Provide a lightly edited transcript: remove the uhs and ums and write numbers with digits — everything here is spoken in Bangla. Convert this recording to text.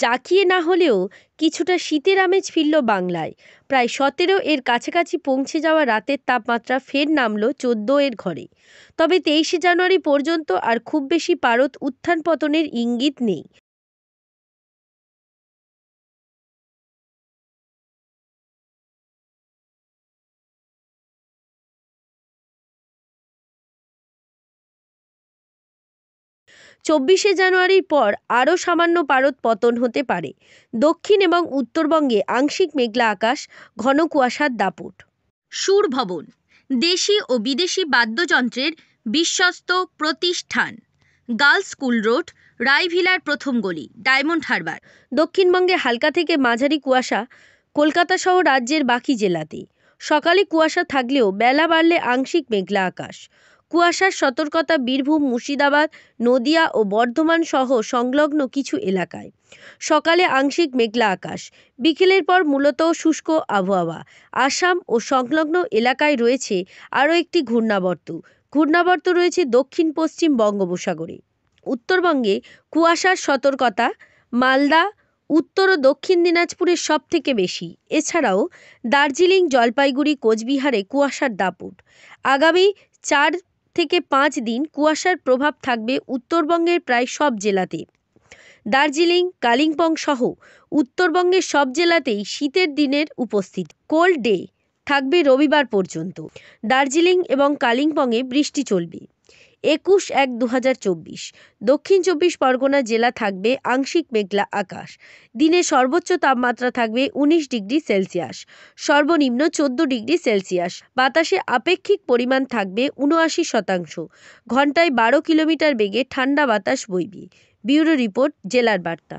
জাঁকিয়ে না হলেও কিছুটা শীতের আমেজ ফিরল বাংলায়। প্রায় ১৭ এর কাছাকাছি পৌঁছে যাওয়া রাতের তাপমাত্রা ফের নামল ১৪ এর ঘরে। তবে ২৩শে জানুয়ারি পর্যন্ত আর খুব বেশি পারদ উত্থান পতনের ইঙ্গিত নেই। ২৪শে জানুয়ারির পর আরও সামান্য পারদ পতন হতে পারে। দক্ষিণ এবং উত্তরবঙ্গে আংশিক মেঘলা আকাশ, ঘন কুয়াশার দাপট। সুর ভবন, দেশি ও বিদেশি বাদ্যযন্ত্রের বিশ্বস্ত প্রতিষ্ঠান। গার্লস স্কুল রোড, রায়ভিলার প্রথম গলি, ডায়মন্ড হারবার। দক্ষিণবঙ্গে হালকা থেকে মাঝারি কুয়াশা, কলকাতা সহ রাজ্যের বাকি জেলাতে। সকালে কুয়াশা থাকলেও বেলা বাড়লে আংশিক মেঘলা আকাশ। কুয়াশার সতর্কতা বীরভূম, মুর্শিদাবাদ, নদিয়া ও বর্ধমান সহ সংলগ্ন কিছু এলাকায়। সকালে আংশিক মেঘলা আকাশ, বিকেলের পর মূলত শুষ্ক আবহাওয়া। আসাম ও সংলগ্ন এলাকায় রয়েছে আরও একটি ঘূর্ণাবর্ত রয়েছে দক্ষিণ পশ্চিম বঙ্গোপসাগরে। উত্তরবঙ্গে কুয়াশার সতর্কতা, মালদা, উত্তর ও দক্ষিণ দিনাজপুরের সব থেকে বেশি। এছাড়াও দার্জিলিং, জলপাইগুড়ি, কোচবিহারে কুয়াশার দাপট। আগামী ৪ থেকে ৫ দিন কুয়াশার প্রভাব থাকবে উত্তরবঙ্গের প্রায় সব জেলাতে। দার্জিলিং, কালিম্পং সহ উত্তরবঙ্গের সব জেলাতেই শীতের দিনের উপস্থিতি। কোল্ড ডে থাকবে রবিবার পর্যন্ত। দার্জিলিং এবং কালিম্পংয়ে বৃষ্টি চলবে। ২১/১/২০২৪। দক্ষিণ ২৪ পরগনা জেলা থাকবে আংশিক মেঘলা আকাশ। দিনে সর্বোচ্চ তাপমাত্রা থাকবে ১৯ ডিগ্রি সেলসিয়াস, সর্বনিম্ন ১৪ ডিগ্রি সেলসিয়াস। বাতাসে আপেক্ষিক পরিমাণ থাকবে ৭৯%। ঘন্টায় ১২ কিলোমিটার বেগে ঠান্ডা বাতাস বইবে। ব্যুরো রিপোর্ট, জেলার বার্তা।